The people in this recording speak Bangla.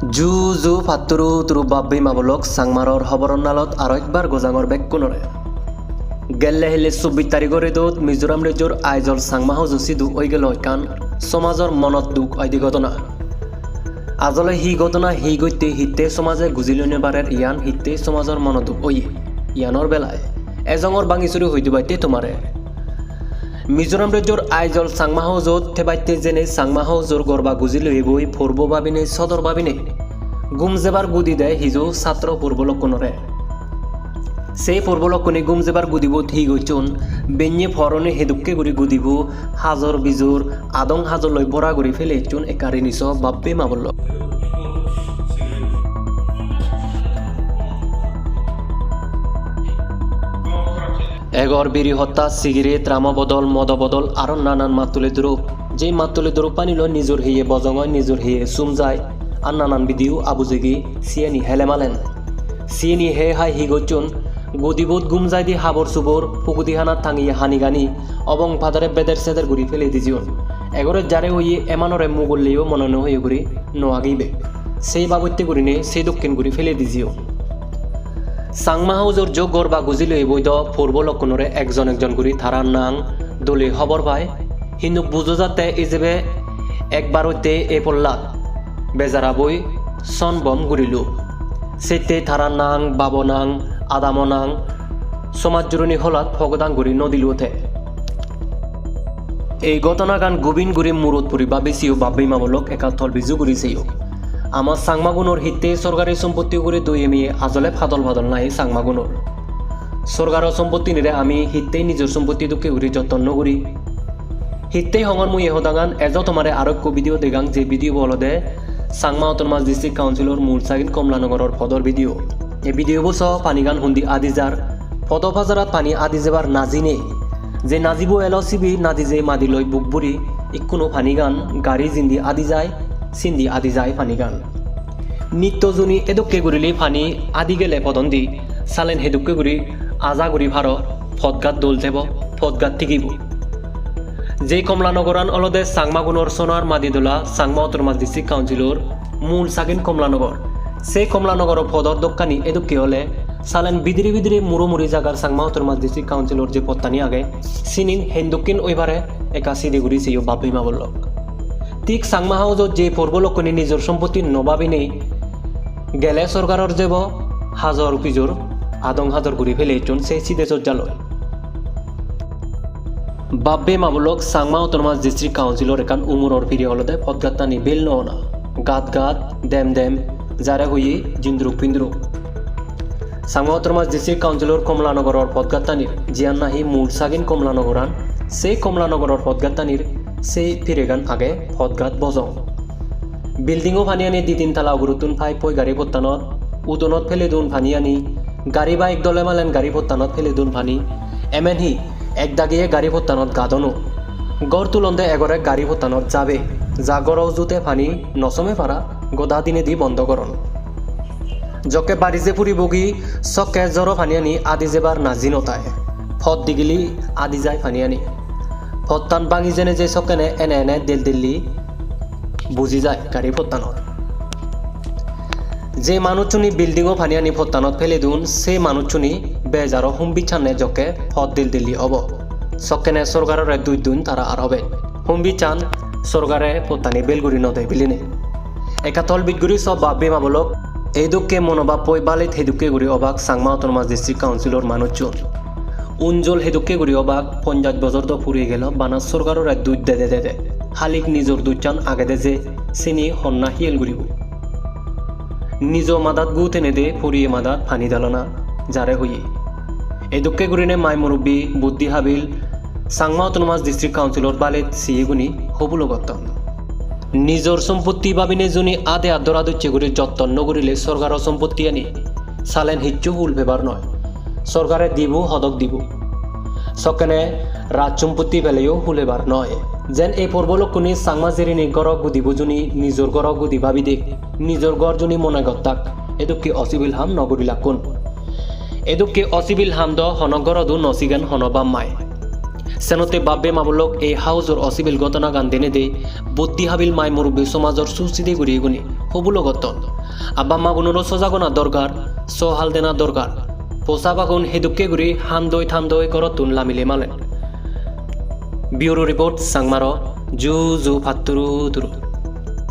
জু জু ফাত্তুরু তুরু বাব্বি মাবলক সাংমারর হবরন নালত আর একবার গোজাঙর বেগ কোনরে গেলে হেলে 24 তারিখরে দোত মিজোরাম রাজ্যর আইজল সাংমাহ জসিদু ওই গেল কান সমাজর মনত দুখ আইদি ঘটনা আজলে হি ঘটনা হি গইতে হিতে সমাজে গুজিলনে বারের ইয়ান হিতে সমাজর মনত দুখ ওই ইয়ানর বেলায় এজঙর বাঙিচুরি হই দিবাইতে তোমারে মিজোরাম রাজ্যর আইজল সাংমাহ জোত থেবাইতে জেনে সাংমাহ জোর গরবা গুজিল হইবই পূর্ব ভাবিনে সদর ভাবিনে গুম যেবার গুদি দেয় হিজো ছাত্র পূর্বলক্ষণরে সেই পূর্বলক্ষণে গুম যেবার গুদিব ঠিক হইচুন বেঞ্ঞে ফরনে হেদুককে গুড়ি গুদিব হাজর বিজোর আদং হাজর লই বরা গুড়ি ফেলে চুন একারি নিছ বাপ্পে মাবল্ল এগর বিড়ি হত্যা সিগারেট রামবদল মদবদল আরো নানান মাতুলে দ্রুপ যে মাতুলে দ্রুপ পানিল নিজর হিয়ে বজঙয় নিজর হিয়ে সুম যায় আর নানান বিদিও আবুজেগি সিয়েনি হেলেমালেন সিয়েনি হে হাই হিগচুন গদিবোধ গুম যাই দি হাবর সুবর পুকুদিহানার থাঙিয়ে হানি গানি অবং ফাদারে বেদের সেদের গুড়ি ফেলে দিজিউন এগরে যারে হইয়ে এমানরে মুগল্লেও মননে হয়ে গুড়ি নোয়াগিবে সেই বাবত্যে গুড়িনে সেই দক্ষিণ গুড়ি ফেলে দিজিও সাংমাহাউজর যোগ গরবা গুজিল বৈধ পূর্ব লক্ষণরে একজন একজন গুড়ি থারার নাং দলে খবর পায় হিন্দু বুঝো যাতে ইজেবে একবার হইতে এ পল্লাত বেজারা বই সন বম গুড়িল সেতে থারার নাং বাবনাং আদামনাং সমাজ জুরনি হলাত ফগদাং গুড়ি নদীল ওঠে এই ঘটনা গান গোবিন গুড়ি মুরতপুরি বা বেশিও বাব্বি মামলক একাত্তর বিজু গুড়িছেও আমার সাংমাগুনোর হিতে সরকারি সম্পত্তি করে দই এমিয়ে আজলে ফাদল ফাদল নাই সাংমাগুনোর সরকারের সম্পত্তি নিরে আমি হিতেই নিজের সম্পত্তি দুঃখে ঘুরি যত্ন করি হিতেই হঙর মুই এহদাগান এজ তোমারে আরোগ্য ভিডিও দেগাং যে ভিডিও বলদে সাংমা অটোনমাস ডিস্ট্রিক্ট কাউন্সিলর মূলসাগিন কমলানগরের পদর ভিডিও এই ভিডিও বস পানিগান হুন্দি আদিজার পদফাজারাত পানি আদি যাবার নাজিনে যে নাজিবো এলসিবি নাদি যে মাদিলই বুকবুরি ইকুনো পানিগান গাড়ি জিন্দি আদি যায় সিন্ধি আদি যায় ফানিগান নিত্যজনী এদুকে গুড়িলে ফানি আদি গেলে পদন্দি সালেন হেদুকে গুড়ি আজা গুড়ি ভার ফদগাত দোল যাব ফদগাত ঠিকিব যে কমলানগরান অলদে সাংমাগুনোর সোনার মাদিদোলা সাংমা অটোনমাস ডিস্ট্রিক্ট কাউন্সিলর মূল সাগিন কমলানগর সেই কমলানগর ফদর দোকানি এদুকে হলে সালেন বিদিরি বিদিরি মুড়োমুড়ি জাগার সাংমা অটোনমাস ডিস্ট্রিক্ট কাউন্সিলর যে পত্তানি আগে সিনিন হেন্দুকিন ওইবারে একা সিদিগুড়ি সেইও বাপ্পিমা বলল ঠিক সাংমাহাউজত যে পূর্বলক্ষণী নিজের সম্পত্তি নবাবি নেই গেলে সরকারের যাব হাজার পিজোর আদং হাজার ঘুরি ফেলে চুন সেই সিদে চর্যালয় বাব্বে মামলক সাংমা অটোনমাস ডিস্ট্রিক্ট কাউন্সিলর একান উমুরর ফিরে হলদে পদগাত্তানি বেল না গাত গাত দেম দেম যারা হইয়ে জিন্দ্রুক পিন্দ্রুক সাংমা অটোনমাস ডিস্ট্রিক্ট কাউন্সিলর কমলানগরের পদগাত্তানির জিয়ান নাহি মূল সাগিন কমলানগরান সেই কমলানগরের পদগাত্তানির সেই ফিরেগান আগে ফদগাত বজং বিল্ডিংও ফানিয়ানি দি তিনতলা অগুরুতুন ফাই পই গাড়ি পত্তানত উদনত ফেলে দুন ফানিয়ানি গাড়ি বা এক দলে মালেন গাড়ি পত্তানত ফেলে দুন ফানি এমেনহি এক দাগিয়ে গাড়ি পত্তানত গাদনো গড় তুলন্দে এগরে গাড়ি পত্তানত যাবে যা গড় জুতে ফানি নচমে পারা গদা দিনে দি বন্ধ করন জকে বাড়ি যে পুরি বগি চকে জ্বর ফানিয়ানি আদি যেবার নাজি নতায় ফদ দিগিলি আদি যায় ফানিয়ানি ফত্তান বাঙি জেনে যে সকেনে এনে এনে দিল দিল্লি বুঝি যায় গাড়ি ফত্তানত যে মানুষজনী বিল্ডিংও ফানিয়ানি ফত্তানত ফেলে দুন সেই মানুষজনী বেজার হুম্বি চানে জকে ফত দিল দিল্লি হব সকেনে সরকারের দুই দুন তারা আর হবে হুম্বি চান সরকারে ফত্তানি বেলগুড়ি নদে বিলিনে একাতল বিটগুড়ি সব বাব্বে মাবলক এই দুঃখে মনোভাব পই বালিত হেদুকে গুড়ি অবাক সাংমা অটোনমাস ডিস্ট্রিক্ট কাউন্সিলর মানুষজন উঞ্জল হেদুকে গুড়ি অবাক 50 বছর তো ফুরিয়ে গেল বানাস সরকারের দুধ দে দে দে হালিক নিজর দুধ চান আগে দে যে চিনি হন্না হিয়েল গুড়িব নিজ মাদাত গু তেনে দে ফুরিয়ে মাদাত ফানি দালনা যারে হইয়ে এই দুঃখে গুড়িনে মাই মুরব্বী বুদ্ধি Habil Sangma autonomous district councillor বালেত সিয়ে গুনি হবুল গতম নিজর সম্পত্তি ভাবিনে জনী আদে আদরা দচ্ছে গুড়ি যত্ন করিলে সরকারের সম্পত্তি আনি সালেন হিচ্ছু হুল ভেবার নয় সরকারে দিব হদক দিব সকেনে রাজ সম্পত্তি পেলেও হুলেবার নয় যেন এই পূর্বলক্ষণী সাংমাজেরিনী গড় গুদি বুজুনি নিজর গড় গুদি ভাবি দেখ নিজর গড় জনী মনে গত্তাক এদুকে অসিবিল হাম নগরিলা কোন এদুকে অসিবিল হাম দ হনগর দু নসিগান হনবাম মায় সেনতে বাব্বে মাবলক এই হাউজর অসিবিল ঘটনা গান দেনে দে বুদ্ধি হাবিল মাই মুরব্বী সমাজর সুস্থিতি ঘুরিয়ে গুনি হবুলো গতন আব্বা মাগুনেরও সজাগনা দরকার সহাল দেনা দরকার পোষা বাগুন হেদুককে ঘুরি হাম দই করতুন লামিলে মালেন ব্যুরো রিপোর্ট সাংমার জু ফাত্তুরু তুরু